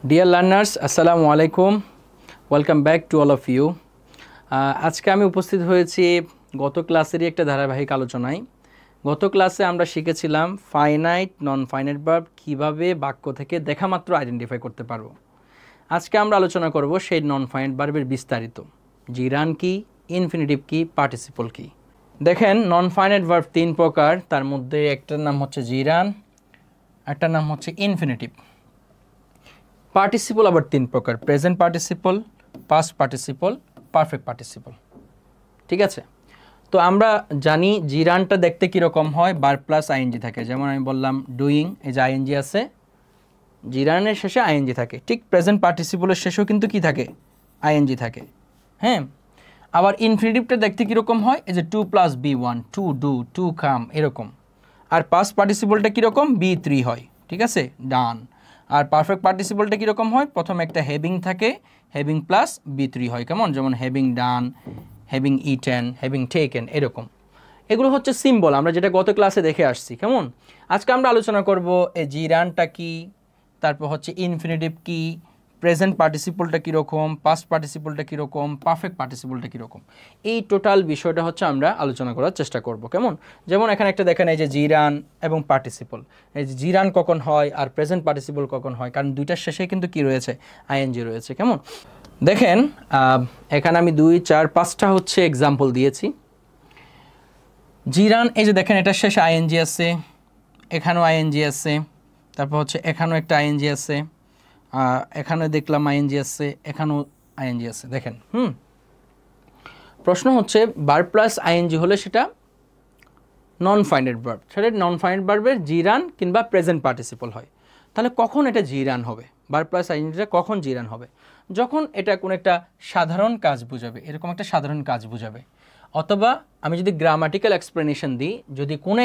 Dear learners, Assalamu alaikum. Welcome back to all of you. আজকে আমি উপস্থিত হয়েছি গত ক্লাসেরই একটা ধারাবাহিক আলোচনায়। গত ক্লাসে আমরা শিখেছিলাম ফাইনাইট নন ফাইনাইট ভার্ব কিভাবে বাক্য থেকে দেখা মাত্র আইডেন্টিফাই করতে পারবো। আজকে আমরা আলোচনা করব সেই নন ফাইনাইট ভার্বের বিস্তারিত। জিরান কি, ইনফিনিটিভ কি, পার্টিসিপল কি। দেখেন নন ফাইনাইট ভার্ব তিন প্রকার, তার মধ্যে একটার নাম হচ্ছে জিরান, একটার নাম হচ্ছে ইনফিনিটিভ। পার্টিসিপল আবার তিন প্রকার, present participle, past participle, perfect participle. ঠিক আছে, তো আমরা জানি জিরানটা দেখতে কীরকম হয়, ভার্ব প্লাস আইএনজি থাকে। যেমন আমি বললাম ডুইং, এই যে আইএনজি আছে, জিরানের শেষে আইএনজি থাকে। ঠিক প্রেজেন্ট পার্টিসিপলের শেষেও কিন্তু কি থাকে, আইএনজি থাকে। হ্যাঁ, আবার ইনফিনিটিভটা দেখতে কীরকম হয়, এই যে to plus V one, to do, to come, এরকম। আর পাস্ট পার্টিসিপলটা কীরকম, বি থ্রি হয়। ঠিক আছে, ডান। আর পারফেক্ট পার্টিসিপলটা কীরকম হয়, প্রথমে একটা হ্যাভিং থাকে, হ্যাভিং প্লাস বি থ্রি হয়। কেমন, যেমন হ্যাভিং ডান, হ্যাভিং ইটেন, হ্যাভিং টেকেন, এরকম। এগুলো হচ্ছে সিম্বল, আমরা যেটা গত ক্লাসে দেখে আসছি। কেমন, আজকে আমরা আলোচনা করব এই জিরানটা কি, তারপর হচ্ছে ইনফিনিটিভ কি, প্রেজেন্ট পার্টিসিপলটা কীরকম, পাস্ট পার্টিসিপলটা কীরকম, পারফেক্ট পার্টিসিপলটা কীরকম, এই টোটাল বিষয়টা হচ্ছে আমরা আলোচনা করার চেষ্টা করব। কেমন, যেমন এখানে একটা দেখেন, এই যে জিরান এবং পার্টিসিপল, এই যে জিরান কখন হয় আর প্রেজেন্ট পার্টিসিপল কখন হয়, কারণ দুইটার শেষে কিন্তু কি রয়েছে, আইএনজি রয়েছে। কেমন, দেখেন এখানে আমি 2, 4, 5টা হচ্ছে এক্সাম্পল দিয়েছি। জিরান, এই যে দেখেন এটার শেষে আইএনজি আছে, এখানেও আইএনজি আছে, তারপর হচ্ছে এখানেও একটা আইএনজি আছে, এখানে দেখলাম আইএনজি আছে, এখানেও আইএনজি আছে। দেখেন প্রশ্ন হচ্ছে ভার্ব প্লাস আইএনজি হলে সেটা নন ফাইনাইট ভার্ব, সেটা নন ফাইনাইট ভার্বের জিরান কিংবা প্রেজেন্ট পার্টিসিপল হয়। তাহলে কখন এটা জিরান হবে, ভার্ব প্লাস আইএনজিটা কখন জিরান হবে, যখন এটা কোনো একটা সাধারণ কাজ বোঝাবে, এরকম একটা সাধারণ কাজ বোঝাবে। অথবা আমি যদি গ্রামাটিক্যাল এক্সপ্লেনেশন দিই, যদি কোনো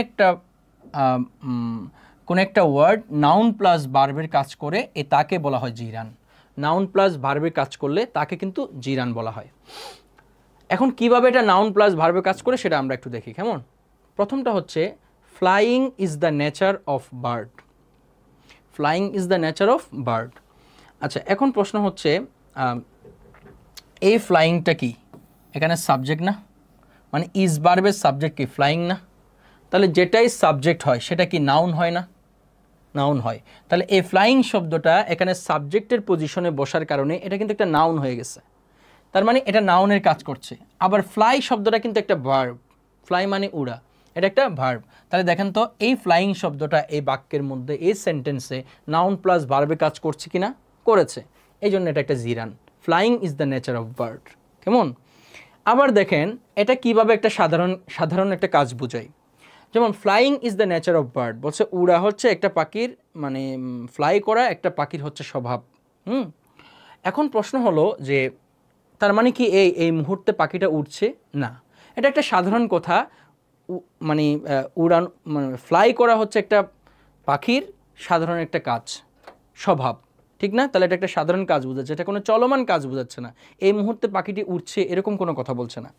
একটা ওয়ার্ড নাউন প্লাস ভার্বের কাজ করে, তাকে বলা হয় জিরান। নাউন প্লাস ভার্বের কাজ করলে তাকে কিন্তু জিরান বলা হয়। এখন কিভাবে এটা নাউন প্লাস ভার্বের কাজ করে সেটা আমরা একটু দেখি। কেমন, প্রথমটা হচ্ছে flying is the nature of bird. Flying is the nature of bird. আচ্ছা, এখন প্রশ্ন হচ্ছে এই ফ্লাইংটা কি, এখানে সাবজেক্ট না, মানে ইজ ভার্বের সাবজেক্ট কি, ফ্লাইং না? তাহলে যেটাই সাবজেক্ট হয় সেটা কি নাউন হয় না? নাউন হয়। তাহলে এই ফ্লাইং শব্দটা এখানে সাবজেক্টের পজিশনে বসার কারণে এটা কিন্তু একটা নাউন হয়ে গেছে, তার মানে এটা নাউনের কাজ করছে। আবার ফ্লাই শব্দটা কিন্তু একটা ভার্ব, ফ্লাই মানে উড়া, এটা একটা ভার্ব। তাহলে দেখেন তো এই ফ্লাইং শব্দটা এই বাক্যের মধ্যে, এই সেন্টেন্সে নাউন প্লাস ভার্বে কাজ করছে কি না, করেছে। এই জন্য এটা একটা gerund. Flying is the nature of bird. কেমন, আবার দেখেন এটা কিভাবে একটা সাধারণ একটা কাজ বোঝায়। যেমন flying is the nature of bird বলছে, উড়া হচ্ছে একটা পাখির, মানে ফ্লাই করা একটা পাখির হচ্ছে স্বভাব। এখন প্রশ্ন হলো যে তার মানে কি এই মুহূর্তে পাখিটা উড়ছে না? এটা একটা সাধারণ কথা, মানে উড়ান, মানে ফ্লাই করা হচ্ছে একটা পাখির সাধারণ একটা কাজ, স্বভাব, ঠিক না? তাহলে এটা একটা সাধারণ কাজ বোঝাচ্ছে, এটা কোনো চলমান কাজ বোঝাচ্ছে না। এই মুহূর্তে পাখিটি উড়ছে এরকম কোনো কথা বলছে না।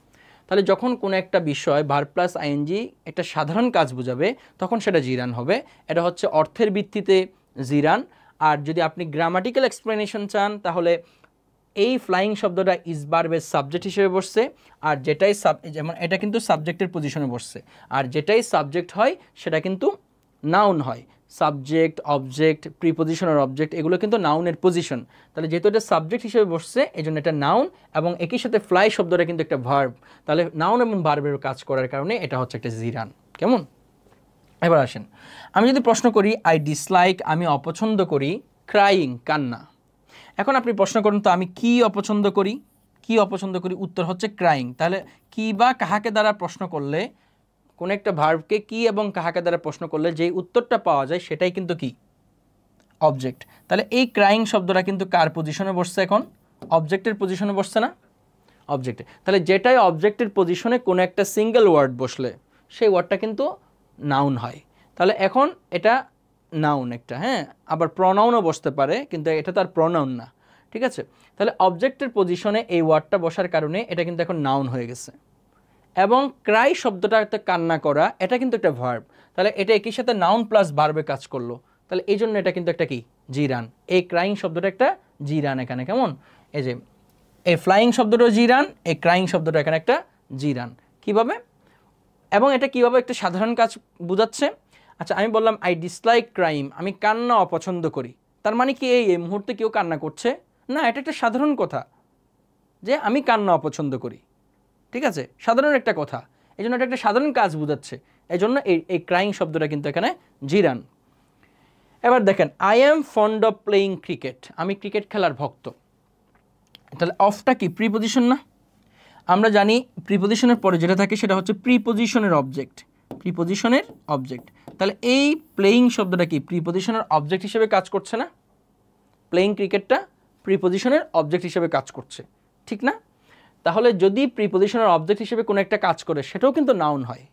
তাহলে যখন কোনো একটা বিষয় ভার্ব প্লাস আইএনজি একটা সাধারণ কাজ বোঝাবে, তখন সেটা জিরান হবে। এটা হচ্ছে অর্থের ভিত্তিতে জিরান। আর যদি আপনি গ্রামাটিক্যাল এক্সপ্লেনেশন চান, তাহলে এই ফ্লাইং শব্দটা ইজ ভার্বের সাবজেক্ট হিসেবে বসছে, আর যেটাই যেমন এটা কিন্তু সাবজেক্টের পজিশনে বসছে, আর যেটাই সাবজেক্ট হয় সেটা কিন্তু নাউন হয়। সাবজেক্ট, অবজেক্ট, প্রিপোজিশনাল অবজেক্ট, এগুলো কিন্তু নাউনের পজিশন। তাহলে যেহেতু এটা সাবজেক্ট হিসেবে বসছে, এই জন্য এটা নাউন, এবং একই সাথে ফ্লাই শব্দটা কিন্তু একটা ভার্ব। তাহলে নাউন এবং ভার্বের কাজ করার কারণে এটা হচ্ছে একটা জিরান। কেমন, এবার আসেন, আমি যদি প্রশ্ন করি আই ডিসলাইক, আমি অপছন্দ করি, ক্রাইং, কান্না। এখন আপনি প্রশ্ন করুন তো আমি কি অপছন্দ করি, কি অপছন্দ করি? উত্তর হচ্ছে ক্রাইং। তাহলে কি বা কাহাকে দ্বারা প্রশ্ন করলে, কোন একটা ভার্বকে কি এবং কাহাকে দ্বারা প্রশ্ন করলে যেই উত্তরটা পাওয়া যায় সেটাই কিন্তু কি, অবজেক্ট। তাহলে এই ক্রাইং শব্দটা কিন্তু কার পজিশনে বসছে, এখন অবজেক্টের পজিশনে বসছে না, অবজেক্টে। তাহলে যেটাই অবজেক্টের পজিশনে কোনো একটা সিঙ্গেল ওয়ার্ড বসলে সেই ওয়ার্ডটা কিন্তু নাউন হয়। তাহলে এখন এটা নাউন একটা, হ্যাঁ, আবার প্রনাউনও বসতে পারে, কিন্তু এটা তার প্রনাউন না। ঠিক আছে, তাহলে অবজেক্টের পজিশনে এই ওয়ার্ডটা বসার কারণে এটা কিন্তু এখন নাউন হয়ে গেছে। এবং ক্রাই শব্দটা একটা কান্না করা, এটা কিন্তু একটা ভার্ব। তাহলে এটা একই সাথে নাউন প্লাস ভার্বে কাজ করলো, তাহলে এই জন্য এটা কিন্তু একটা কি, জি রান। এই ক্রাইং শব্দটা একটা জি রান এখানে, কেমন? এই যে এই ফ্লাইং শব্দটা জি রান, এই ক্রাইং শব্দটা এখানে একটা জি রান। কীভাবে? এবং এটা কীভাবে একটা সাধারণ কাজ বোঝাচ্ছে? আচ্ছা, আমি বললাম আই ডিসলাইক ক্রাইম, আমি কান্না অপছন্দ করি। তার মানে কি এই মুহূর্তে কেউ কান্না করছে না? এটা একটা সাধারণ কথা যে আমি কান্না অপছন্দ করি, ঠিক আছে? সাধারণ একটা কথা, এই জন্য এটা একটা সাধারণ কাজ বোঝাচ্ছে। এই জন্য এই ক্রাইং শব্দটা কিন্তু এখানে জি রান। এবার দেখেন, I am fond of playing cricket, আমি ক্রিকেট খেলার ভক্ত। তাহলে অফটা কি? প্রিপোজিশন না? আমরা জানি প্রিপোজিশনের পরে যেটা থাকে সেটা হচ্ছে প্রিপোজিশনের অবজেক্ট, প্রিপোজিশনের অবজেক্ট। তাহলে এই প্লেয়িং শব্দটা কি প্রিপোজিশনের অবজেক্ট হিসেবে কাজ করছে না? প্লেয়িং ক্রিকেটটা প্রিপোজিশনের অবজেক্ট হিসেবে কাজ করছে, ঠিক না? তাহলে যদি প্রিপোজিশনের অবজেক্ট হিসেবে কোনো একটা কাজ করে সেটাও কিন্তু নাউন হয়,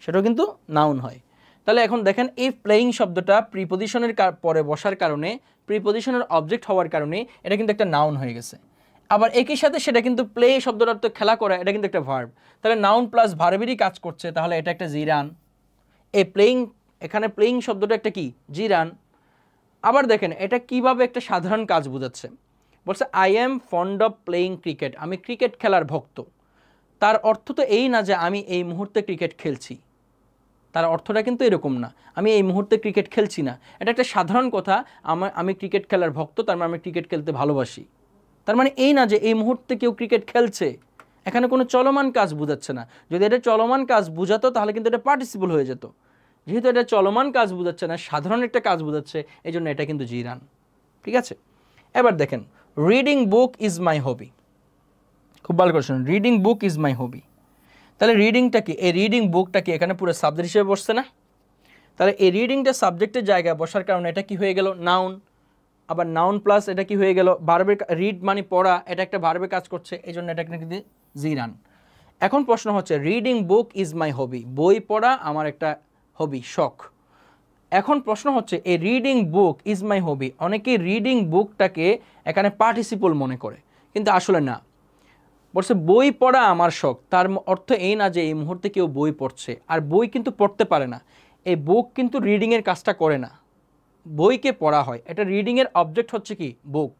সেটাও কিন্তু নাউন হয়। তাহলে এখন দেখেন এই প্লেয়িং শব্দটা প্রিপোজিশনের পরে বসার কারণে, প্রিপোজিশনের অবজেক্ট হওয়ার কারণে এটা কিন্তু একটা নাউন হয়ে গেছে। আবার একই সাথে সেটা কিন্তু প্লে শব্দটার তো খেলা করা, এটা কিন্তু একটা ভার্ব। তাহলে নাউন প্লাস ভার্বেরই কাজ করছে, তাহলে এটা একটা জিরান। এই প্লেয়িং, এখানে প্লেয়িং শব্দটা একটা কি? জিরান। আবার দেখেন এটা কিভাবে একটা সাধারণ কাজ বোঝাচ্ছে। বলছে I am fond of playing cricket, আমি ক্রিকেট খেলার ভক্ত। তার অর্থ তো এই না যে আমি এই মুহূর্তে ক্রিকেট খেলছি, তার অর্থটা কিন্তু এরকম না, আমি এই মুহূর্তে ক্রিকেট খেলছি না। এটা একটা সাধারণ কথা, আমি ক্রিকেট খেলার ভক্ত, তার মানে আমি ক্রিকেট খেলতে ভালোবাসি। তার মানে এই না যে এই মুহূর্তে কেউ ক্রিকেট খেলছে, এখানে কোনো চলমান কাজ বোঝাচ্ছে না। যদি এটা চলমান কাজ বোঝাতো তাহলে কিন্তু এটা পার্টিসিপল হয়ে যেত। যেহেতু এটা চলমান কাজ বোঝাচ্ছে না, সাধারণ একটা কাজ বোঝাচ্ছে, এই জন্য এটা কিন্তু জিরান, ঠিক আছে? এবার দেখেন, রিডিং বুক ইজ মাই হবি, খুব ভালো করে শুনুন, রিডিং বুক ইজ মাই হবি। তাহলে রিডিংটা কি? এই রিডিং বুকটা কি এখানে পুরো সাবজেক্ট হিসেবে বসছে না? তাহলে এই রিডিংটা সাবজেক্টের জায়গায় বসার কারণে এটা কি হয়ে গেল? নাউন। আবার নাউন প্লাস এটা কি হয়ে গেল? ভার্বের, রিড মানে পড়া, এটা একটা ভার্বে কাজ করছে, এই জন্য এটা কিন্তু জিরান। এখন প্রশ্ন হচ্ছে রিডিং বুক ইজ মাই হবি, বই পড়া আমার একটা হবি, শখ। এখন প্রশ্ন হচ্ছে এই রিডিং বুক ইজ মাই হবি, অনেকেই রিডিং বুকটাকে এখানে পার্টিসিপল মনে করে, কিন্তু আসলে না। বলছে বই পড়া আমার শখ, তার অর্থ এই না যে এই মুহূর্তে কেউ বই পড়ছে। আর বই কিন্তু পড়তে পারে না, এই বুক কিন্তু রিডিংয়ের কাজটা করে না, বইকে পড়া হয়। এটা রিডিংয়ের অবজেক্ট হচ্ছে কি? বুক,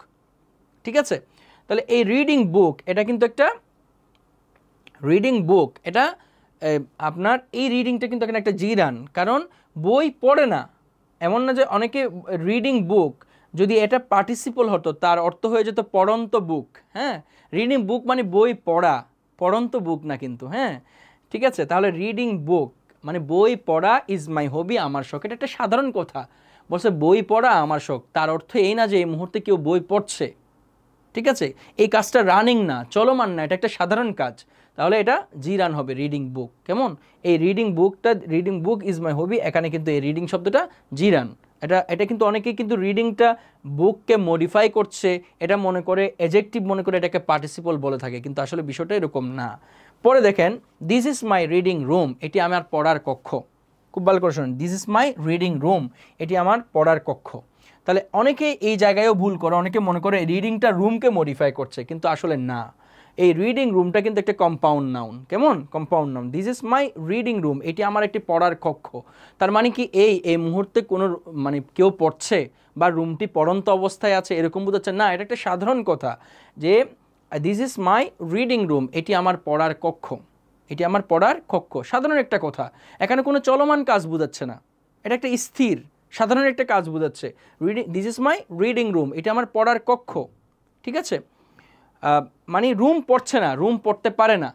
ঠিক আছে? তাহলে এই রিডিং বুক এটা কিন্তু একটা রিডিং বুক, এটা আপনার এই রিডিংটা কিন্তু এখানে একটা জিরান, কারণ বই পড়ে না। এমন না যে অনেকে রিডিং বুক, যদি এটা পার্টিসিপল হতো তার অর্থ হয়ে যেত পড়ন্ত বুক। হ্যাঁ, রিডিং বুক মানে বই পড়া, পড়ন্ত বুক না কিন্তু। হ্যাঁ, ঠিক আছে? তাহলে রিডিং বুক মানে বই পড়া ইজ মাই হবি, আমার শখ। এটা একটা সাধারণ কথা। বলছে বই পড়া আমার শখ, তার অর্থ এই না যে এই মুহূর্তে কেউ বই পড়ছে, ঠিক আছে? এই কাজটা রানিং না, চলমান না, এটা একটা সাধারণ কাজ। তাহলে এটা জিরান হবে, রিডিং বুক। কেমন? এই রিডিং বুকটা, রিডিং বুক ইজ মাই হবি, এখানে কিন্তু এই রিডিং শব্দটা জিরান। এটা কিন্তু অনেকেই কিন্তু রিডিংটা বুককে মডিফাই করছে, এটা মনে করে অ্যাডজেক্টিভ মনে করে এটাকে পার্টিসিপল বলে থাকে, কিন্তু আসলে বিষয়টা এরকম না। পরে দেখেন, this is my reading room, এটি আমার পড়ার কক্ষ। খুব ভালো করে শুনুন, this is my reading room, এটি আমার পড়ার কক্ষ। তাহলে অনেকে এই জায়গায়ও ভুল করে, অনেকে মনে করে রিডিংটা রুমকে মডিফাই করছে, কিন্তু আসলে না। এই রিডিং রুমটা কিন্তু একটা কম্পাউন্ড নাউন। কেমন? Compound noun. This is my reading room, এটি আমার একটি পড়ার কক্ষ। তার মানে কি এই মুহূর্তে কোনো মানে কেউ পড়ছে বা রুমটি পড়ন্ত অবস্থায় আছে এরকম বোঝাচ্ছে না। এটা একটা সাধারণ কথা যে this is my reading room, এটি আমার পড়ার কক্ষ, এটি আমার পড়ার কক্ষ। সাধারণ একটা কথা, এখানে কোনো চলমান কাজ বোঝাচ্ছে না, এটা একটা স্থির সাধারণ একটা কাজ বোঝাচ্ছে। Reading, this is my reading room, এটা আমার পড়ার কক্ষ, ঠিক আছে? মানে রুম পড়ছে না, রুম পড়তে পারে না,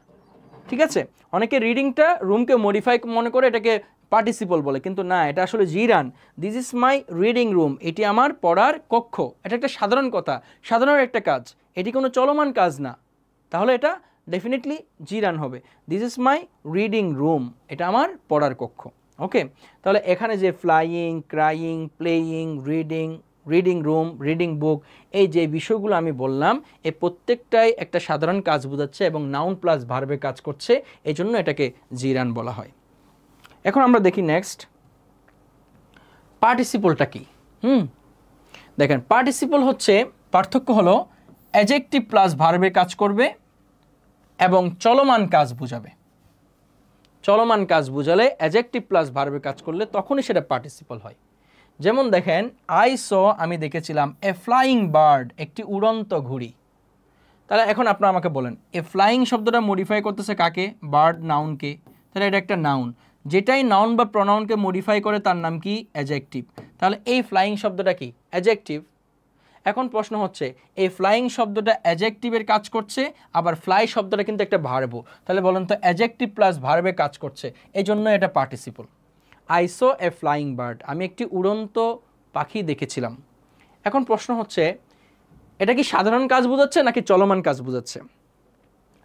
ঠিক আছে? অনেকে রিডিংটা রুমকে মডিফাই মনে করে এটাকে পার্টিসিপল বলে, কিন্তু না, এটা আসলে gerund. This is my reading room, এটি আমার পড়ার কক্ষ। এটা একটা সাধারণ কথা, সাধারণ একটা কাজ, এটি কোনো চলমান কাজ না। তাহলে এটা ডেফিনেটলি জিরান হবে। This is my reading room, এটা আমার পড়ার কক্ষ। ওকে, তাহলে এখানে যে flying, crying, playing, reading, reading room, reading book, এই যে বিষয়গুলো আমি বললাম, এই প্রত্যেকটাই একটা সাধারণ কাজ বোঝাচ্ছে এবং নাউন প্লাস ভার্বে কাজ করছে, এই জন্য এটাকে জিরান বলা হয়। এখন আমরা দেখি নেক্সট পার্টিসিপলটা কি। দেখেন, পার্টিসিপল হচ্ছে, পার্থক্য হলো অ্যাডজেক্টিভ প্লাস ভার্বে কাজ করবে এবং চলমান কাজ বোঝাবে। চলমান কাজ বোঝালে অ্যাডজেক্টিভ প্লাস ভার্বে কাজ করলে তখনই সেটা পার্টিসিপল হয়। যেমন দেখেন আই স আমি দেখেছিলাম এ ফ্লাইং বার্ড একটি উড়ন্ত ঘুড়ি। তাহলে এখন আপনারা আমাকে বলেন এ ফ্লাইং শব্দটা মডিফাই করতেছে কাকে? বার্ড নাউনকে। তাহলে এটা একটা নাউন, যেটাই নাউন বা প্রনাউনকে মডিফাই করে তার নাম কি? অ্যাডজেক্টিভ। তাহলে এই ফ্লাইং শব্দটা কি? অ্যাডজেক্টিভ। এখন প্রশ্ন হচ্ছে এই ফ্লাইং শব্দটা অ্যাডজেক্টিভের কাজ করছে, আবার ফ্লাই শব্দটা কিন্তু একটা ভার্ব। তাহলে বলেন তো অ্যাডজেক্টিভ প্লাস ভার্বে কাজ করছে, এই জন্য এটা participle. I saw A flying bird, আমি একটি উড়ন্ত পাখি দেখেছিলাম। এখন প্রশ্ন হচ্ছে এটা কি সাধারণ কাজ বোঝাচ্ছে নাকি চলমান কাজ বোঝাচ্ছে?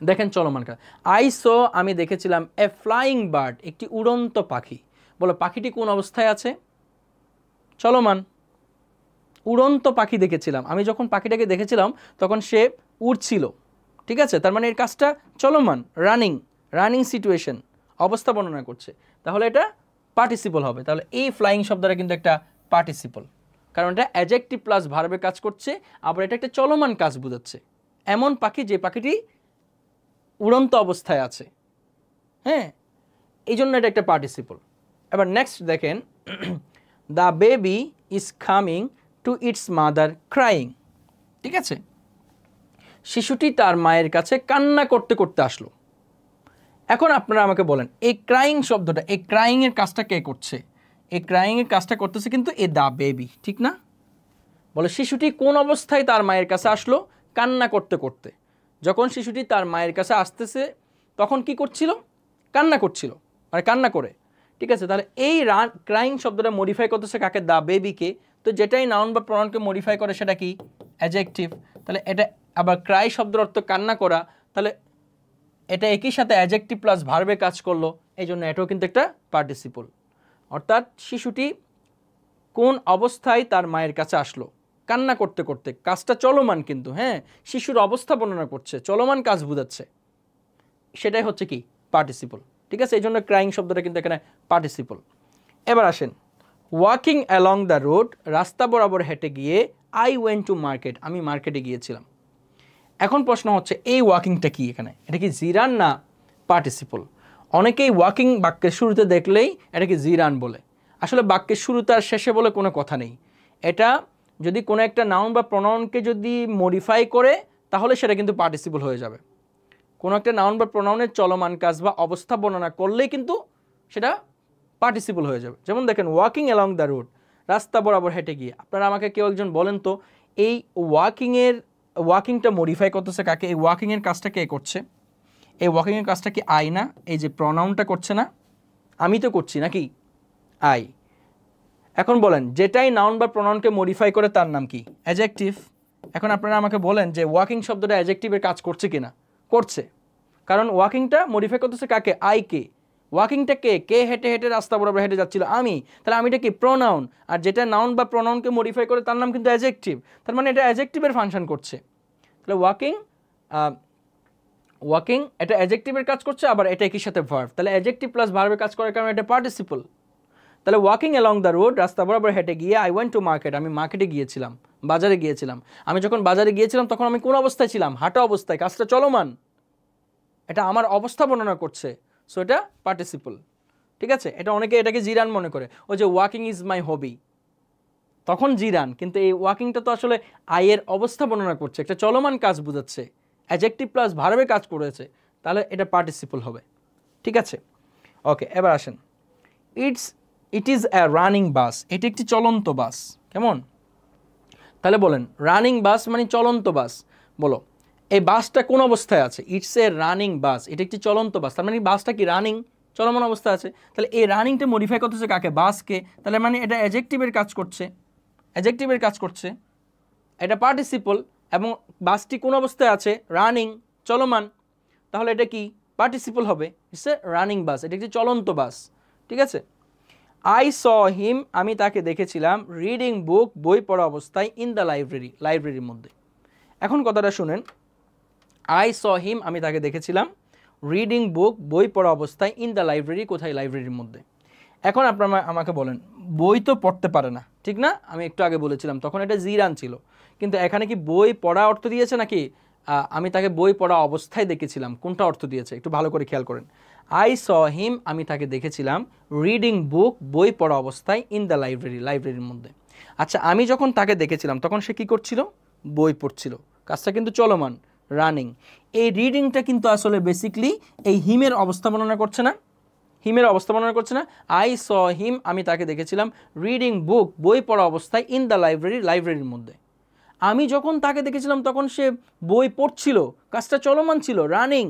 দেখেন চলমান কাজ। আই স আমি দেখেছিলাম এ ফ্লাইং বার্ড একটি উড়ন্ত পাখি। বলো পাখিটি কোন অবস্থায় আছে? চলমান। উড়ন্ত পাখি দেখেছিলাম, আমি যখন পাখিটাকে দেখেছিলাম তখন সে উড়ছিল, ঠিক আছে? তার মানে এর কাজটা চলমান, রানিং সিচুয়েশন, অবস্থা বর্ণনা করছে। তাহলে এটা পার্টিসিপল হবে। তাহলে এই ফ্লাইং শব্দটা কিন্তু একটা পার্টিসিপল, কারণ এটা অ্যাডজেক্টিভ প্লাস ভার্বে কাজ করছে, আবার এটা একটা চলমান কাজ বোঝাচ্ছে। এমন পাখি যে পাখিটি উড়ন্ত অবস্থায় আছে, হ্যাঁ, এই জন্য এটা একটা পার্টিসিপল। এবার নেক্সট দেখেন the baby is coming to its mother crying, ঠিক আছে? শিশুটি তার মায়ের কাছে কান্না করতে করতে আসলো। এখন আপনারা আমাকে বলেন এই ক্রাইং শব্দটা, এই ক্রাইংয়ের কাজটা কে করছে? এই ক্রাইংয়ের কাজটা করতেছে কিন্তু এ দ্য বেবি, ঠিক না? বলে শিশুটি কোন অবস্থায় তার মায়ের কাছে আসলো? কান্না করতে করতে। যখন শিশুটি তার মায়ের কাছে আসতেছে তখন কি করছিল? কান্না করছিল, মানে কান্না করে, ঠিক আছে? তাহলে এই ক্রাইং শব্দটা মডিফাই করতেছে কাকে? দ্য বেবিকে। তো যেটাই নাউন বা প্রনাউনকে মডিফাই করে সেটা কি? অ্যাডজেক্টিভ। তাহলে এটা আবার ক্রাই শব্দের অর্থ কান্না করা, তাহলে এটা একই সাথে অ্যাডজেক্টিভ প্লাস ভার্বে কাজ করলো, এই জন্য এটাও কিন্তু একটা পার্টিসিপল। অর্থাৎ শিশুটি কোন অবস্থায় তার মায়ের কাছে আসলো? কান্না করতে করতে। কাজটা চলমান কিন্তু, হ্যাঁ, শিশুর অবস্থা বর্ণনা করছে, চলমান কাজ বোঝাচ্ছে, সেটাই হচ্ছে কি? পার্টিসিপল, ঠিক আছে? এই জন্য ক্রাইং শব্দটা কিন্তু এখানে পার্টিসিপল। এবার আসেন ওয়াকিং অ্যালং দ্য রোড, রাস্তা বরাবর হেঁটে গিয়ে আই ওয়েন্ট টু মার্কেট, আমি মার্কেটে গিয়েছিলাম। এখন প্রশ্ন হচ্ছে এই ওয়াকিংটা কি? এখানে এটা কি জিরান না পার্টিসিপল? অনেকেই ওয়াকিং বাক্যের শুরুতে দেখলেই এটাকে জিরান বলে। আসলে বাক্যের শুরুতে আর শেষে বলে কোনো কথা নেই। এটা যদি কোনো একটা নাউন বা প্রনাউনকে যদি মডিফাই করে তাহলে সেটা কিন্তু পার্টিসিপল হয়ে যাবে। কোনো একটা নাউন বা প্রনাউনের চলমান কাজ বা অবস্থা বর্ণনা করলেই কিন্তু সেটা পার্টিসিপল হয়ে যাবে। যেমন দেখেন ওয়াকিং অ্যালং দ্য রোড, রাস্তা বরাবর হেঁটে গিয়ে। আপনারা আমাকে কেউ একজন বলেন তো এই ওয়াকিংটা মডিফাই করতেছে কাকে? এই ওয়াকিংয়ের কাজটা কে করছে? এই ওয়াকিংয়ের কাজটা কি আই না? এই যে প্রনাউনটা করছে না? আমি তো করছি নাকি? আই। এখন বলেন যেটাই নাউন বা প্রনাউনকে মডিফাই করে তার নাম কি? অ্যাডজেক্টিভ। এখন আপনারা আমাকে বলেন যে ওয়াকিং শব্দটা অ্যাডজেক্টিভের কাজ করছে কিনা? করছে, কারণ ওয়াকিংটা মডিফাই করতেছে কাকে? আইকে। ওয়াকিংটা কে? কে হেঁটে হেঁটে রাস্তা বরাবর হেঁটে যাচ্ছিল? আমি। তাহলে আমিটা কি? প্রোনাউন। আর যেটা নাউন বা প্রোনাউনকে মডিফাই করে তার নাম কিন্তু অ্যাডজেক্টিভ। তার মানে এটা অ্যাডজেক্টিভের ফাংশন করছে। তাহলে ওয়াকিং এটা অ্যাডজেক্টিভের কাজ করছে, আবার এটা একই সাথে ভার্ব। তাহলে অ্যাডজেক্টিভ প্লাস ভার্বের কাজ করার কারণে এটা পার্টিসিপল। তাহলে ওয়াকিং অ্যালং দ্য রোড, রাস্তা বরাবর হেঁটে গিয়ে আই ওয়েন্ট টু মার্কেট, আমি মার্কেটে গিয়েছিলাম, বাজারে গিয়েছিলাম। আমি যখন বাজারে গিয়েছিলাম তখন আমি কোন অবস্থায় ছিলাম? হাঁটা অবস্থায়। কাজটা চলমান, এটা আমার অবস্থা বর্ণনা করছে, সো এটা পার্টিসিপল, ঠিক আছে? এটা অনেকে এটাকে জিরান মনে করে, ওই যে ওয়াকিং ইজ মাই হবি, তখন জিরান। কিন্তু এই ওয়াকিংটা তো আসলে আয়ের অবস্থা বর্ণনা করছে, একটা চলমান কাজ বোঝাচ্ছে, অ্যাডজেক্টিভ প্লাস ভার্বে কাজ করেছে, তাহলে এটা পার্টিসিপল হবে, ঠিক আছে? ওকে, এবার আসেন it is a running bus, এটি একটি চলন্ত বাস। কেমন? তাহলে বলেন রানিং বাস মানে চলন্ত বাস। বলো এই বাসটা কোন অবস্থায় আছে? ইটস এ রানিং বাস, এটা একটি চলন্ত বাস। তার মানে বাসটা কি? রানিং, চলমান অবস্থায় আছে। তাহলে এই রানিংটা মডিফাই করতেছে কাকে? বাসকে। তাহলে মানে এটা অ্যাডজেক্টিভের কাজ করছে, এটা পার্টিসিপল। এবং বাসটি কোন অবস্থায় আছে? রানিং, চলমান। তাহলে এটা কি? পার্টিসিপল হবে। ইটস এ রানিং বাস, এটা একটি চলন্ত বাস, ঠিক আছে? আই স হিম, আমি তাকে দেখেছিলাম রিডিং বুক, বই পড়া অবস্থায়, ইন দ্য লাইব্রেরি, লাইব্রেরির মধ্যে। এখন কথাটা শুনেন, আই স হিম, আমি তাকে দেখেছিলাম রিডিং বুক, বই পড়া অবস্থায়, ইন দ্য লাইব্রেরি, কোথায়? লাইব্রেরির মধ্যে। এখন আপনারা আমাকে বলেন বই তো পড়তে পারে না, ঠিক না? আমি একটু আগে বলেছিলাম তখন এটা জিরান ছিল, কিন্তু এখানে কি বই পড়া অর্থ দিয়েছে নাকি আমি তাকে বই পড়া অবস্থায় দেখেছিলাম, কোনটা অর্থ দিয়েছে একটু ভালো করে খেয়াল করেন। আই স হিম, আমি তাকে দেখেছিলাম রিডিং বুক, বই পড়া অবস্থায়, ইন দ্য লাইব্রেরি, লাইব্রেরির মধ্যে। আচ্ছা, আমি যখন তাকে দেখেছিলাম তখন সে কী করছিল? বই পড়ছিল। কাজটা কিন্তু চলমান, রানিং। এই রিডিংটা কিন্তু আসলে বেসিকলি এই হিমের অবস্থা বর্ণনা করছে না? হিমের অবস্থা বর্ণনা করছে না? আই স হিম, আমি তাকে দেখেছিলাম রিডিং বুক, বই পড়া অবস্থায়, ইন দ্য লাইব্রেরি, লাইব্রেরির মধ্যে। আমি যখন তাকে দেখেছিলাম তখন সে বই পড়ছিল, কাজটা চলমান ছিল, রানিং,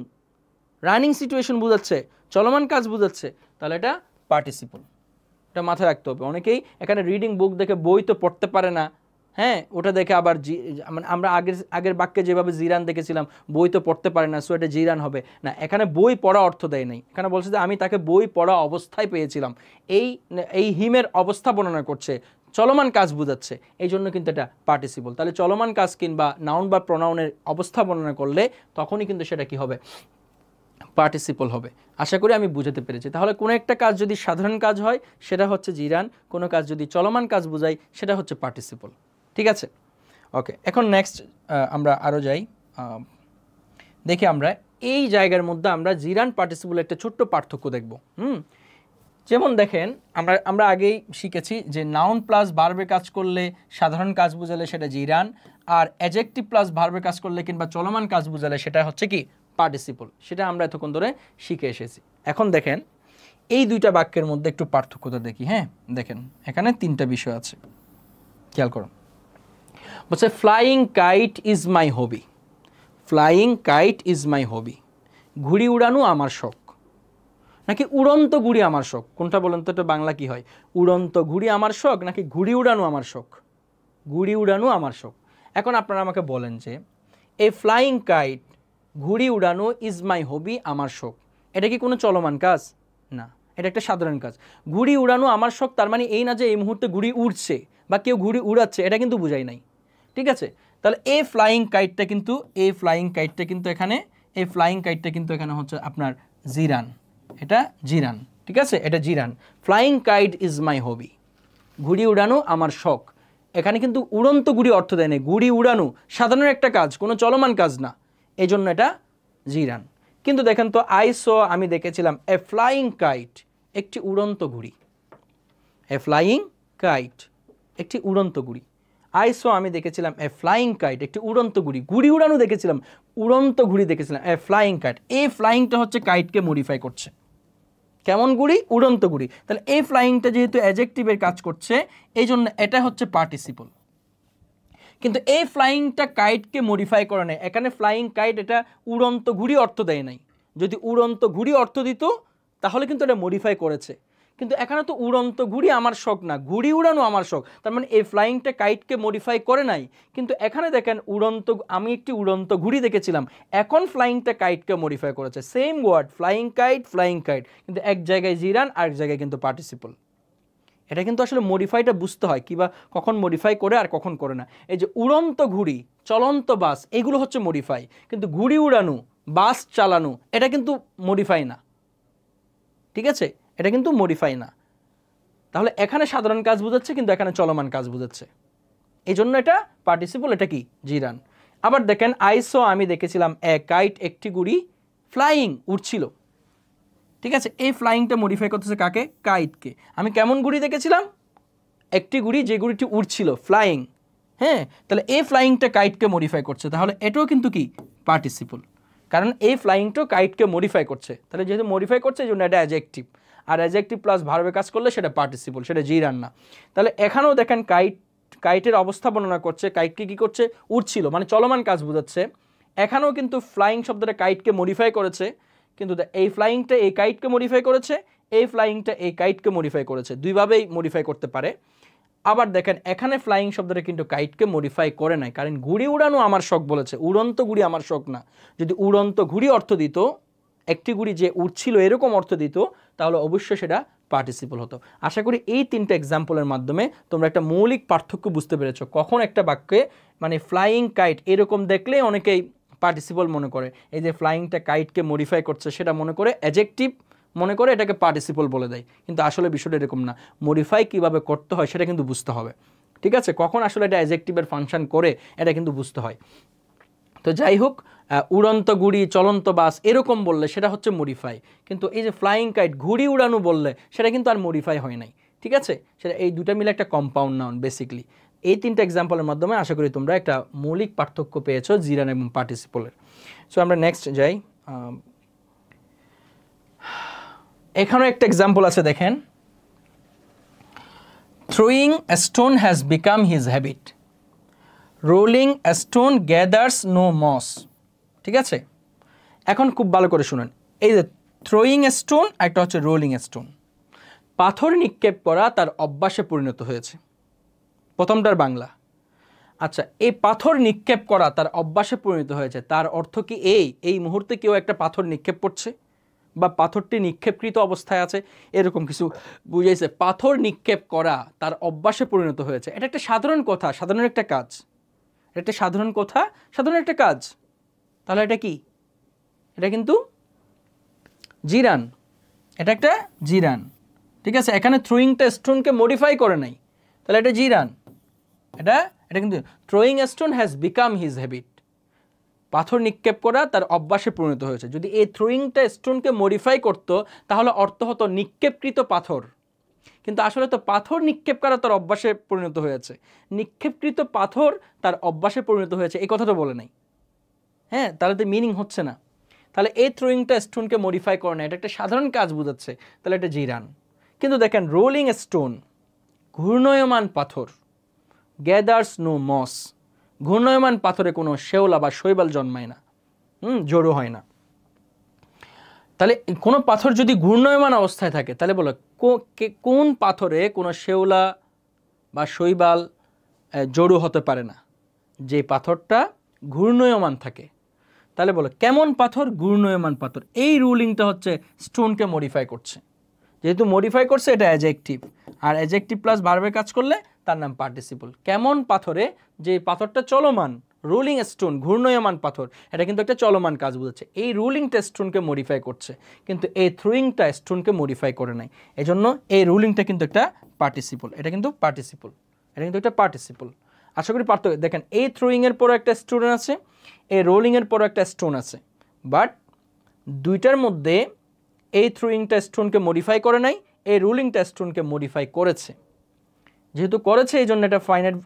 রানিং সিচুয়েশন বোঝাচ্ছে, চলমান কাজ বোঝাচ্ছে, তাহলে এটা পার্টিসিপল। এটা মাথায় রাখতে হবে। অনেকেই এখানে রিডিং বুক দেখে বই তো পড়তে পারে না, হ্যাঁ, ওটা দেখে আবার মানে আমরা আগের বাক্যে যেভাবে জিরান দেখেছিলাম, বই তো পড়তে পারে না, সো এটা জিরান হবে না। এখানে বই পড়া অর্থ দেয় নাই, এখানে বলছে যে আমি তাকে বই পড়া অবস্থায় পেয়েছিলাম। এই হিমের অবস্থা বর্ণনা করছে, চলমান কাজ বোঝাচ্ছে, এই জন্য কিন্তু এটা পার্টিসিপল। তাহলে চলমান কাজ কিংবা নাউন বা প্রোনাউনের অবস্থা বর্ণনা করলে তখনই কিন্তু সেটা কি হবে? পার্টিসিপল হবে। আশা করি আমি বুঝাতে পেরেছি। তাহলে কোনো একটা কাজ যদি সাধারণ কাজ হয় সেটা হচ্ছে জিরান, কোনো কাজ যদি চলমান কাজ বোঝায় সেটা হচ্ছে পার্টিসিপল। ঠিক আছে, ওকে। এখন নেক্সট আমরা আরও যাই, দেখি আমরা এই জায়গার মধ্যে আমরা জিরান পার্টিসিপল একটা ছোট্ট পার্থক্য দেখব। যেমন দেখেন, আমরা আগেই শিখেছি যে নাউন প্লাস ভার্বে কাজ করলে, সাধারণ কাজ বোঝালে সেটা জিরান, আর অ্যাডজেক্টিভ প্লাস ভার্বে কাজ করলে কিংবা চলমান কাজ বোঝালে সেটা হচ্ছে কি? পার্টিসিপল। সেটা আমরা এতক্ষণ ধরে শিখে এসেছি। এখন দেখেন এই দুইটা বাক্যের মধ্যে একটু পার্থক্যটা দেখি। হ্যাঁ, দেখেন এখানে তিনটা বিষয় আছে, খেয়াল করুন। বলছে flying kite is my hobby, flying kite is my hobby, ঘুড়ি উড়ানো আমার শখ, নাকি উড়ন্ত ঘুড়ি আমার শখ? কোনটা বলেন তো? এটা বাংলা কি হয়? উড়ন্ত ঘুড়ি আমার শখ নাকি ঘুড়ি উড়ানো আমার শখ? ঘুড়ি উড়ানো আমার শখ। এখন আপনারা আমাকে বলেন যে এ ফ্লাইং কাইট, ঘুড়ি উড়ানো, ইজ মাই হবি, আমার শখ, এটা কি কোনো চলমান কাজ? না, এটা একটা সাধারণ কাজ। ঘুড়ি উড়ানো আমার শখ তার মানে এই না যে এই মুহূর্তে ঘুড়ি উড়ছে বা কেউ ঘুড়ি উড়াচ্ছে, এটা কিন্তু বুঝাই নাই। ঠিক আছে, তাহলে এই ফ্লাইং কাইটটা কিন্তু, এই ফ্লাইং কাইটটা কিন্তু এখানে, এই ফ্লাইং কাইটটা কিন্তু এখানে হচ্ছে আপনার জিরান, এটা জিরান। ঠিক আছে, এটা জিরান। Flying kite is my hobby, ঘুড়ি উড়ানো আমার শখ। এখানে কিন্তু উড়ন্ত ঘুড়ি অর্থ দেয় না, ঘুড়ি উড়ানো সাধারণ একটা কাজ, কোনো চলমান কাজ না, এই জন্য এটা জিরান। কিন্তু দেখেন তো, আই স, আমি দেখেছিলাম এ ফ্লাইং কাইট, একটি উড়ন্ত ঘুড়ি, এ ফ্লাইং কাইট, একটি উড়ন্ত ঘুড়ি। আই স, আমি দেখেছিলাম এ ফ্লাইং কাইট, একটি উড়ন্ত ঘুড়ি, ঘুড়ি উড়ানো দেখেছিলাম, উড়ন্ত ঘুড়ি দেখেছিলাম, এ ফ্লাইং কাইট। এই ফ্লাইংটা হচ্ছে কাইটকে মডিফাই করছে। কেমন ঘুড়ি? উড়ন্ত ঘুড়ি। তাহলে এই ফ্লাইংটা যেহেতু অ্যাডজেক্টিভের কাজ করছে, এই জন্য এটা হচ্ছে পার্টিসিপল। কিন্তু এই ফ্লাইংটা কাইটকে মডিফাই করে নেয়। এখানে ফ্লাইং কাইট এটা উড়ন্ত ঘুড়ি অর্থ দেয় নাই। যদি উড়ন্ত ঘুড়ি অর্থ দিত তাহলে কিন্তু এটা মডিফাই করেছে। কিন্তু এখানে তো উড়ন্ত ঘুড়ি আমার শখ না, ঘুড়ি উড়ানো আমার শখ, তার মানে এই ফ্লাইংটা কাইটকে মডিফাই করে নাই। কিন্তু এখানে দেখেন উড়ন্ত, আমি একটি উড়ন্ত ঘুড়ি দেখেছিলাম, এখন ফ্লাইংটা কাইটকে মডিফাই করেছে। Same word, flying kite, flying kite, কিন্তু এক জায়গায় জিরান আর এক জায়গায় কিন্তু পার্টিসিপল। এটা কিন্তু আসলে মডিফাইটা বুঝতে হয়, কিবা কখন মডিফাই করে আর কখন করে না। এই যে উড়ন্ত ঘুড়ি, চলন্ত বাস, এগুলো হচ্ছে মডিফাই, কিন্তু ঘুড়ি উড়ানো, বাস চালানো, এটা কিন্তু মডিফাই না। ঠিক আছে, এটা কিন্তু মডিফাই না। তাহলে এখানে সাধারণ কাজ বোঝাচ্ছে, কিন্তু এখানে চলমান কাজ বোঝাচ্ছে, এই জন্য এটা পার্টিসিপল, এটা কি? জিরান। আবার দেখেন আই স, আমি দেখেছিলাম এ কাইট, একটি ঘুড়ি, ফ্লাইং, উড়ছিল। ঠিক আছে, এই ফ্লাইংটা মডিফাই করতেছে কাকে? কাইটকে। আমি কেমন ঘুড়ি দেখেছিলাম? একটি ঘুড়ি, যে ঘুড়িটি উড়ছিল, ফ্লাইং। হ্যাঁ, তাহলে এই ফ্লাইংটা কাইটকে মডিফাই করছে, তাহলে এটাও কিন্তু কি? পার্টিসিপল, কারণ এই ফ্লাইংটাও কাইটকে মডিফাই করছে। তাহলে যেহেতু মডিফাই করছে এই জন্য এটা অ্যাডজেক্টিভ, আর অ্যাডজেক্টিভ প্লাস ভার্বে কাজ করলে সেটা পার্টিসিপল, সেটা জিরান না। তাহলে এখানেও দেখেন কাইটের অবস্থা বর্ণনা করছে, কাইটকে কী করছে? উড়ছিল, মানে চলমান কাজ বোঝাচ্ছে। এখানেও কিন্তু ফ্লাইং শব্দটা কাইটকে মডিফাই করেছে, কিন্তু এই ফ্লাইংটা এই কাইটকে মডিফাই করেছে, এই ফ্লাইংটা এই কাইটকে মডিফাই করেছে, দুইভাবেই মডিফাই করতে পারে। আবার দেখেন এখানে ফ্লাইং শব্দটা কিন্তু কাইটকে মডিফাই করে নাই, কারণ ঘুড়ি উড়ানো আমার শখ বলেছে, উড়ন্ত ঘুড়ি আমার শখ না। যদি উড়ন্ত ঘুড়ি অর্থ দিত, একটি ঘুড়ি যে উড়ছিল এরকম অর্থ দিত, তাহলে অবশ্যই সেটা পার্টিসিপল হতো। আশা করি এই তিনটা এক্সাম্পলের মাধ্যমে তোমরা একটা মৌলিক পার্থক্য বুঝতে পেরেছো, কখন একটা বাক্যে মানে ফ্লাইং কাইট এরকম দেখলে অনেকেই পার্টিসিপল মনে করে, এই যে ফ্লাইংটা কাইটকে মডিফাই করছে সেটা মনে করে অ্যাডজেক্টিভ মনে করে এটাকে পার্টিসিপল বলে দেয়, কিন্তু আসলে বিষয়টা এরকম না। মডিফাই কিভাবে করতে হয় সেটা কিন্তু বুঝতে হবে। ঠিক আছে, কখন আসলে এটা অ্যাডজেক্টিভের ফাংশন করে এটা কিন্তু বুঝতে হয়। তো যাই হোক, উড়ন্ত গুড়ি, চলন্ত বাস এরকম বললে সেটা হচ্ছে মডিফাই, কিন্তু এই যে ফ্লাইং কাইট, ঘুড়ি উড়ানো বললে সেটা কিন্তু আর মডিফাই হয় নাই, ঠিক আছে? সেটা এই দুটা মিলে একটা কম্পাউন্ড নাউন বেসিক্যালি। এই তিনটা এক্সাম্পলের মাধ্যমে আশা করি তোমরা একটা মৌলিক পার্থক্য পেয়েছো জিরান এবং পার্টিসিপলের। সো আমরা নেক্সট যাই। এখানেও একটা এক্সাম্পল আছে, দেখেন, throwing a stone has become his habit, rolling a stone gathers no moss. ঠিক আছে, এখন খুব ভালো করে শুনেন, এই যে থ্রোয়িং এ স্টোন, একটা হচ্ছে রোলিং এ স্টোন। পাথর নিক্ষেপ করা তার অভ্যাসে পরিণত হয়েছে, প্রথমটার বাংলা। আচ্ছা, এই পাথর নিক্ষেপ করা তার অভ্যাসে পরিণত হয়েছে, তার অর্থ কি এই মুহূর্তে কেউ একটা পাথর নিক্ষেপ করছে বা পাথরটি নিক্ষেপকৃত অবস্থায় আছে, এরকম কিছু বুঝাইছে। পাথর নিক্ষেপ করা তার অভ্যাসে পরিণত হয়েছে, এটা একটা সাধারণ কথা, সাধারণ একটা কাজ, এটা একটা সাধারণ কথা, সাধারণ একটা কাজ। তাহলে এটা কি? এটা কিন্তু জিরান, এটা একটা জিরান। ঠিক আছে, এখানে থ্রোয়িংটা স্টোনকে মডিফাই করে নাই, তাহলে এটা জিরান। এটা কিন্তু throwing a stone has become his habit, পাথর নিক্ষেপ করা তার অভ্যাসে পরিণত হয়েছে। যদি এই থ্রোয়িংটা স্টোনকে মডিফাই করতো তাহলে অর্থ হতো নিক্ষেপকৃত পাথর, কিন্তু আসলে তো পাথর নিক্ষেপ করা তার অভ্যাসে পরিণত হয়েছে, নিক্ষেপকৃত পাথর তার অভ্যাসে পরিণত হয়েছে, এই কথাটা বলে নাই। হ্যাঁ, তাহলে তো মিনিং হচ্ছে না। তাহলে এই থ্রোয়িংটা স্টোনকে মডিফাই করে না, এটা একটা সাধারণ কাজ বোঝাচ্ছে, তাহলে এটা জিরান। কিন্তু দেখেন, রোলিং স্টোন, ঘূর্ণয়মান পাথর, গ্যাদার্স নো মস, ঘূর্ণয়মান পাথরে কোনো শেওলা বা শৈবাল জন্মায় না, জড়ো হয় না। তাহলে কোনো পাথর যদি ঘূর্ণয়মান অবস্থায় থাকে, তাহলে বলো কোন পাথরে কোনো শেওলা বা শৈবাল জড়ো হতে পারে না? যে পাথরটা ঘূর্ণয়মান থাকে। তাহলে বলো কেমন পাথর? ঘূর্ণয়মান পাথর। এই রুলিংটা হচ্ছে স্টোনকে মডিফাই করছে, যেহেতু মডিফাই করছে এটা অ্যাডজেক্টিভ, আর অ্যাডজেক্টিভ প্লাস ভার্বের কাজ করলে তার নাম পার্টিসিপল। কেমন পাথরে, যে পাথরটা চলমান, রোলিং স্টোন, ঘূর্ণয়মান পাথর, এটা কিন্তু একটা চলমান কাজ বোঝাচ্ছে। এই রুলিংটা স্টোনকে মডিফাই করছে, কিন্তু এই থ্রোয়িংটা স্টোনকে মডিফাই করে নাই, এই জন্য এই রুলিংটা কিন্তু একটা পার্টিসিপল, এটা কিন্তু পার্টিসিপল, এটা কিন্তু একটা পার্টিসিপল। আশা করি পার্থক্য দেখেন, এই থ্রোয়িংয়ের পরও একটা স্টোন আছে, এই রোলিংয়ের পরও একটা স্টোন আছে, বাট দুইটার মধ্যে এই থ্রোয়িংটা স্টোনকে মডিফাই করে নাই, এই রুলিংটা স্টোনকে মডিফাই করেছে। যেহেতু করেছে এই জন্য এটা ফাইনাইট,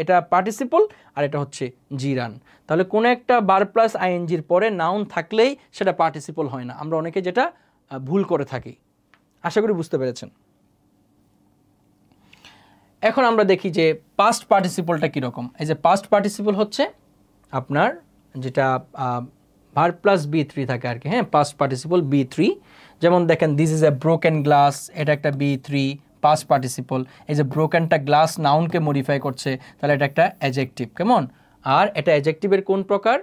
এটা পার্টিসিপল, আর এটা হচ্ছে জিরান। তাহলে কোনো একটা বার প্লাস আইএনজির পরে নাউন থাকলেই সেটা পার্টিসিপল হয় না, আমরা অনেকে যেটা ভুল করে থাকি। আশা করি বুঝতে পেরেছেন। এখন আমরা দেখি যে পাস্ট পার্টিসিপলটা কীরকম। এই যে পাস্ট পার্টিসিপল হচ্ছে আপনার যেটা ভার্ব প্লাস B3 থাকে আর কি, হ্যাঁ, পাস্ট পার্টিসিপল B3। যেমন দেখেন, this is a broken glass, এটা একটা B3 পাস্ট পার্টিসিপল। এই যে ব্রোকেনটা গ্লাস নাউনকে মডিফাই করছে, তাহলে এটা একটা অ্যাডজেক্টিভ, কেমন? আর এটা অ্যাডজেক্টিভের কোন প্রকার?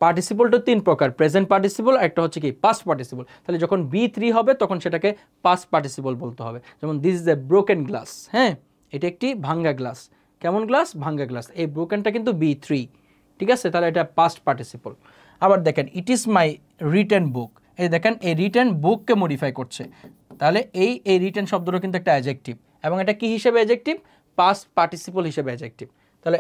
পার্টিসিপলটা 3 প্রকার, প্রেজেন্ট পার্টিসিপল, একটা হচ্ছে কি পাস্ট পার্টিসিপল। তাহলে যখন B3 হবে তখন সেটাকে পাস্ট পার্টিসিপল বলতে হবে। যেমন this is a broken glass, হ্যাঁ, এটা একটি ভাঙ্গা গ্লাস। কেমন গ্লাস? ভাঙ্গা গ্লাস। এই ব্রোকেনটা কিন্তু B3, ঠিক আছে, তাহলে এটা পাস্ট পার্টিসিপল। আবার দেখেন, ইট ইজ মাই রিটেন বুক, এই দেখেন এই রিটেন বুককে মডিফাই করছে, তাহলে এই রিটেন শব্দটা কিন্তু একটা অ্যাডজেক্টিভ, এবং এটা কি হিসেবে অ্যাডজেক্টিভ? পাস্ট পার্টিসিপল হিসেবে অ্যাডজেক্টিভ। তাহলে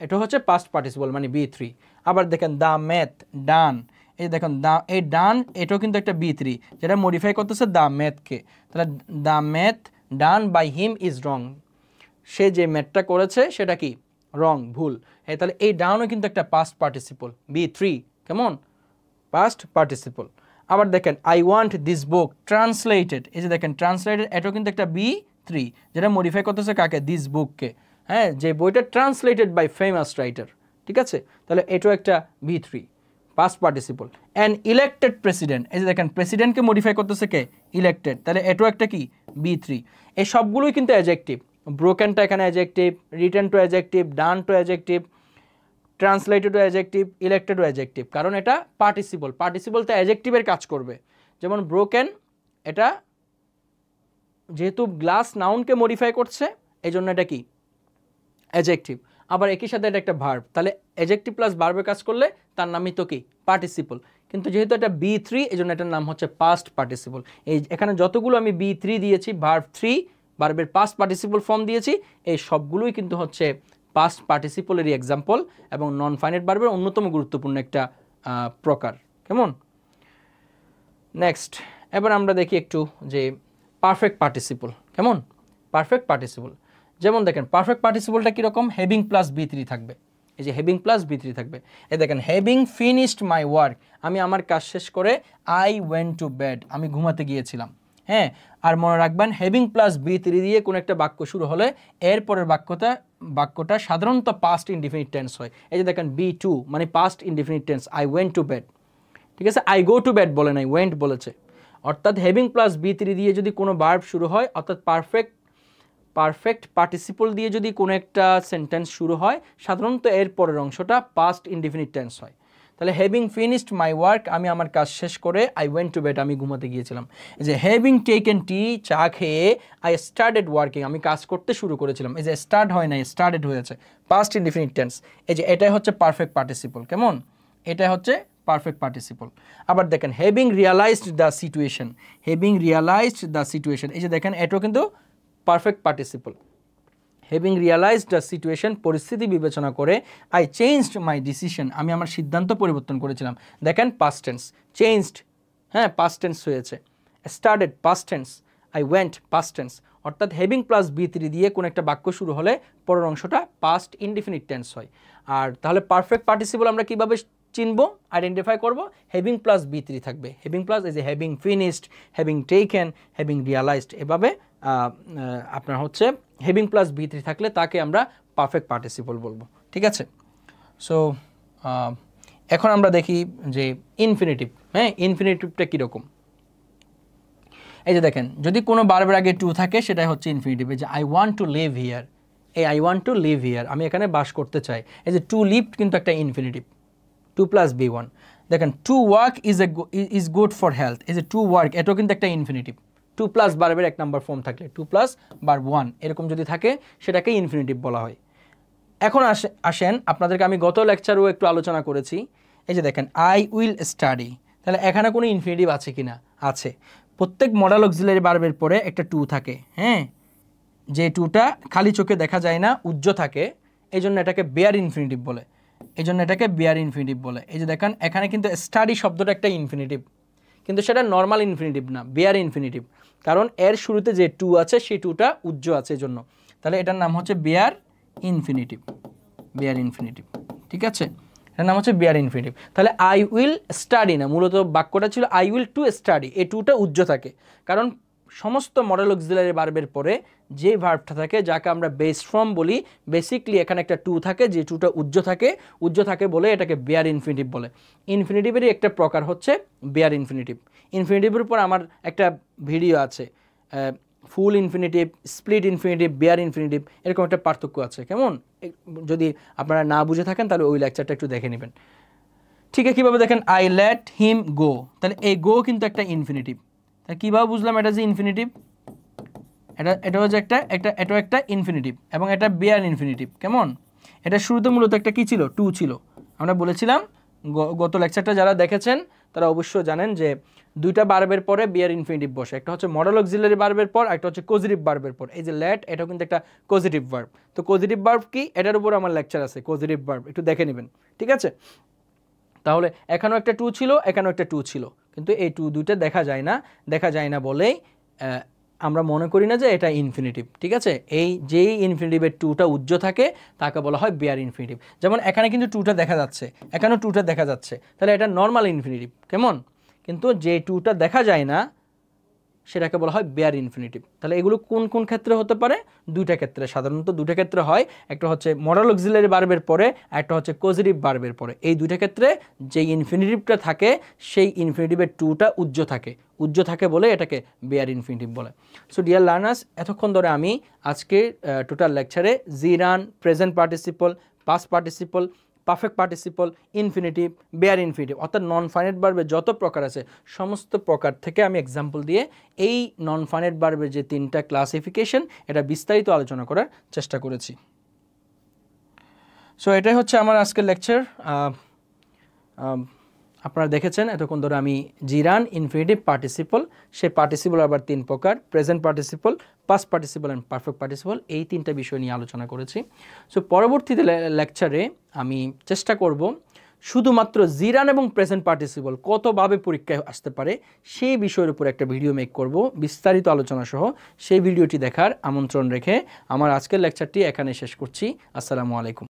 এটা হচ্ছে পাস্ট পার্টিসিপল মানে B3। আবার দেখেন, দ্য ম্যাথ, ডান, এই দেখেন এই ডান, এটাও কিন্তু একটা B3, যেটা মডিফাই করতেছে দ্য ম্যাথকে। তাহলে the math done by him is wrong, সে যে ম্যাথটা করেছে সেটা কি? রং, ভুল। তাহলে এই ডাউনও কিন্তু একটা পাস্ট পার্টিসিপল B3, কেমন? Past participle. আবার দেখেন, I want this book translated, এই যে দেখেন ট্রান্সলেটেড, এটাও কিন্তু একটা B3, যেটা মডিফাই করতেছে কাকে? দিস বুককে, হ্যাঁ, যে বইটা ট্রান্সলেটেড বাই ফেমাস রাইটার, ঠিক আছে, তাহলে এটাও একটা B3 past participle. An elected president, এই যে দেখেন প্রেসিডেন্টকে মডিফাই করতেছে কে? ইলেক্টেড, তাহলে এটাও একটা কি? B3। এই সবগুলোই কিন্তু অ্যাডজেক্টিভ। ব্রোকেনটা এখানে adjective, written to adjective, done to adjective, translated to adjective, elected to adjective, কারণ এটা পার্টিসিপল, পার্টিসিপল তো অ্যাডজেক্টিভের কাজ করবে। যেমন ব্রোকেন, এটা যেহেতু গ্লাস নাউনকে মডিফাই করছে এই জন্য এটা কি? অ্যাডজেক্টিভ। আবার একই সাথে এটা একটা ভার্ব, তাহলে অ্যাডজেক্টিভ প্লাস ভার্বের কাজ করলে তার নামই তো কি? পার্টিসিপল। কিন্তু যেহেতু এটা B3 এই জন্য এটার নাম হচ্ছে পাস্ট পার্টিসিপল। এই এখানে যতগুলো আমি B3 দিয়েছি, ভার্ব 3, ভার্বের পাস্ট পার্টিসিপল ফর্ম দিয়েছি, এই সবগুলোই কিন্তু হচ্ছে পাস্ট পার্টিসিপলেরই এক্সাম্পল এবং নন ফাইনাইট ভার্বের অন্যতম গুরুত্বপূর্ণ একটা প্রকার। কেমন? নেক্সট এবার আমরা দেখি একটু যে পারফেক্ট পার্টিসিপল। কেমন? পারফেক্ট পার্টিসিপল যেমন দেখেন পারফেক্ট পার্টিসিপলটা কীরকম, হ্যাভিং প্লাস বি3 থাকবে। এই যে হ্যাভিং প্লাস বি3 থাকবে। এই দেখেন হ্যাভিং ফিনিশড মাই ওয়ার্ক, আমি আমার কাজ শেষ করে আই ওয়েন্ট টু বেড, আমি ঘুমাতে গিয়েছিলাম। হ্যাঁ, আর মনে রাখবেন হ্যাভিং প্লাস বি3 দিয়ে কোনো একটা বাক্য শুরু হলে এরপরের বাক্যটা সাধারণত পাস্ট ইনডিফিনিট টেন্স হয়। এই যে দেখেন বি2 মানে past indefinite tense, I went to bed. ঠিক আছে, আই গো টু বেড বলে নাই, ওয়েন্ট বলেছে। অর্থাৎ হ্যাভিং প্লাস বি3 দিয়ে যদি কোনো ভার্ব শুরু হয়, অর্থাৎ পারফেক্ট পার্টিসিপল দিয়ে যদি কোনো একটা সেন্টেন্স শুরু হয়, সাধারণত এর পরের অংশটা পাস্ট ইনডিফিনিট টেন্স হয়। তাহলে হ্যাভিং ফিনিশড মাই ওয়ার্ক, আমি আমার কাজ শেষ করে আই ওয়েন্ট টু বেড, আমি ঘুমাতে গিয়েছিলাম। এই যে হ্যাভিং টেকেন টি, চা খেয়ে আই স্টার্টেড ওয়ার্কিং, আমি কাজ করতে শুরু করেছিলাম। এই যে স্টার্ট হয় নাই, স্টার্টেড হয়েছে, পাস্ট ইনডিফিনিট টেন্স। এই যে এটাই হচ্ছে পারফেক্ট পার্টিসিপল। কেমন? এটা হচ্ছে পারফেক্ট পার্টিসিপল। আবার দেখেন having realised the situation, having realised the situation, এই যে দেখেন এটাও কিন্তু perfect participle. Having realised the situation, পরিস্থিতি বিবেচনা করে আই চেঞ্জড মাই ডিসিশন, আমি আমার সিদ্ধান্ত পরিবর্তন করেছিলাম। দেখেন পাস্ট টেন্স, চেঞ্জড হ্যাঁ পাস্ট টেন্স হয়েছে, started past tense, I went past tense. অর্থাৎ হ্যাভিং প্লাস বি3 দিয়ে কোনো একটা বাক্য শুরু হলে পরের অংশটা পাস্ট ইনডিফিনিট টেন্স হয়। আর তাহলে পারফেক্ট পার্টিসিপল আমরা কীভাবে চিনবো, আইডেন্টিফাই করবো? হ্যাভিং প্লাস বি3 থাকবে, হ্যাভিং প্লাস এই যে having finished, having taken, having realised, এভাবে আপনার হচ্ছে হ্যাভিং প্লাস বি3 থাকলে তাকে আমরা পারফেক্ট পার্টিসিপল বলবো। ঠিক আছে, সো এখন আমরা দেখি যে ইনফিনিটিভ। হ্যাঁ, ইনফিনিটিভটা কীরকম? এই যে দেখেন যদি কোনো ভার্বের আগে টু থাকে সেটাই হচ্ছে ইনফিনিটিভ। এই যে I want to live here, এই I want to live here, আমি এখানে বাস করতে চাই। এই যে টু লিভ কিন্তু একটা ইনফিনিটিভ, টু প্লাস বি1। দেখেন to work is good for health, এই যে টু ওয়ার্ক এটাও কিন্তু একটা ইনফিনিটিভ। টু প্লাস ভার্বের এক নাম্বার ফর্ম থাকলে, টু প্লাস ভার্ব 1 এরকম যদি থাকে সেটাকে ইনফিনিটিভ বলা হয়। এখন আসেন আপনাদেরকে আমি গত লেকচারেও একটু আলোচনা করেছি। এই যে দেখেন আই উইল স্টাডি, তাহলে এখানে কোনো ইনফিনিটিভ আছে কি না? আছে। প্রত্যেক মডাল অক্সিলারি ভার্বের পরে একটা টু থাকে। হ্যাঁ, যে টুটা খালি চোখে দেখা যায় না, উজ্জ্ব থাকে, এই জন্য এটাকে বেয়ার ইনফিনিটিভ বলে। এই জন্য এটাকে বেয়ার ইনফিনিটিভ বলে। এই যে দেখেন এখানে কিন্তু স্টাডি শব্দটা একটা ইনফিনিটিভ, কিন্তু সেটা নর্মাল ইনফিনিটিভ না, বেয়ার ইনফিনিটিভ। কারণ এর শুরুতে যে টু আছে সেই টুটা উজ্জ্ব আছে এই জন্য। তাহলে এটার নাম হচ্ছে বেয়ার ইনফিনিটিভ, বেয়ার ইনফিনিটিভ। ঠিক আছে, এটার নাম হচ্ছে বেয়ার ইনফিনিটিভ। তাহলে আই উইল স্টাডি না, মূলত বাক্যটা ছিল আই উইল টু স্টাডি, এই টুটা উজ্জ্ব থাকে। কারণ সমস্ত মডেল অক্সিলারি ভার্বের পরে যে ভার্বটা থাকে যাকে আমরা বেস ফর্ম বলি, বেসিকলি এখানে একটা টু থাকে, যে টুটা উজ্জ্ব থাকে বলে এটাকে বেয়ার ইনফিনিটিভ বলে। ইনফিনিটিভেরই একটা প্রকার হচ্ছে বেয়ার ইনফিনিটিভ। ইনফিনিটিভের উপর আমার একটা ভিডিও আছে, full infinitive, split infinitive, bare infinitive, এরকম একটা পার্থক্য আছে। কেমন? যদি আপনারা না বুঝে থাকেন তাহলে ওই লেকচারটা একটু দেখে নেবেন। ঠিক আছে, কীভাবে দেখেন আই লেট হিম গো, তাহলে এই গো কিন্তু একটা ইনফিনিটিভ। তাহলে কীভাবে বুঝলাম এটা যে ইনফিনিটিভ? এটা হচ্ছে এটাও একটা ইনফিনিটিভ এবং এটা বেয়ার ইনফিনিটিভ। কেমন? এটা শুরুতে মূলত একটা কী ছিল? টু ছিল। আমরা বলেছিলাম গত লেকচারটা যারা দেখেছেন তারা অবশ্যই জানেন যে দুইটা ভার্বের পরে বেয়ার ইনফিনিটিভ বসে, একটা হচ্ছে মডেল অক্সিলারি ভার্বের পর, একটা হচ্ছে পজিটিভ ভার্বের পর। এই যে লেট এটাও কিন্তু একটা পজিটিভ ভার্ব। তো পজিটিভ ভার্ব কি, এটার উপর আমার লেকচার আছে, পজিটিভ ভার্ব একটু দেখে নেবেন। ঠিক আছে, তাহলে এখানেও একটা টু ছিল, এখানেও একটা টু ছিল, কিন্তু এই টু দুইটা দেখা যায় না বলেই আমরা মনে করি না যে এটা ইনফিনিটিভ। ঠিক আছে, এই যেই ইনফিনিটিভের টুটা উজ্জ্ব থাকে তাকে বলা হয় বেয়ার ইনফিনিটিভ। যেমন এখানে কিন্তু টুটা দেখা যাচ্ছে, এখানেও টুটা দেখা যাচ্ছে, তাহলে এটা নর্মাল ইনফিনিটিভ। কেমন? কিন্তু যে টুটা দেখা যায় না সেটাকে বলা হয় বেয়ার ইনফিনিটিভ। তাহলে এগুলো কোন কোন ক্ষেত্রে হতে পারে? দুইটা ক্ষেত্রে, সাধারণত দুইটা ক্ষেত্রে হয়। একটা হচ্ছে মডেল অক্সিলারি ভার্বের পরে, একটা হচ্ছে পজিটিভ ভার্বের পরে। এই দুইটা ক্ষেত্রে যে ইনফিনিটিভটা থাকে সেই ইনফিনিটিভের টুটা উজ্জ্ব থাকে বলে এটাকে বেয়ার ইনফিনিটিভ বলে। সো ডিয়ার লার্নার্স, এতক্ষণ ধরে আমি আজকে টোটাল লেকচারে gerund, present participle, past participle, perfect participle, infinitive, bare infinitive অর্থাৎ নন ফাইনাইট ভার্বের যত প্রকার আছে সমস্ত প্রকার থেকে আমি এক্সাম্পল দিয়ে এই নন ফাইনাইট ভার্বের যে তিনটা ক্লাসিফিকেশন এটা বিস্তারিত আলোচনা করার চেষ্টা করেছি। সো এটাই হচ্ছে আমার আজকের লেকচার। আপনারা দেখেছেন এতক্ষণ ধরে আমি জিরান ইনফিনিটিভ পার্টিসিপল, সেই পার্টিসিপল আবার 3 প্রকার, present participle, past participle and perfect participle, এই 3টা বিষয় নিয়ে আলোচনা করেছি। সো পরবর্তীতে লেকচারে আমি চেষ্টা করব শুধুমাত্র জিরান এবং প্রেজেন্ট পার্টিসিপল কতভাবে পরীক্ষায় আসতে পারে সেই বিষয়ের উপর একটা ভিডিও মেক করব বিস্তারিত আলোচনা সহ। সেই ভিডিওটি দেখার আমন্ত্রণ রেখে আমার আজকের লেকচারটি এখানে শেষ করছি। আসসালামু আলাইকুম।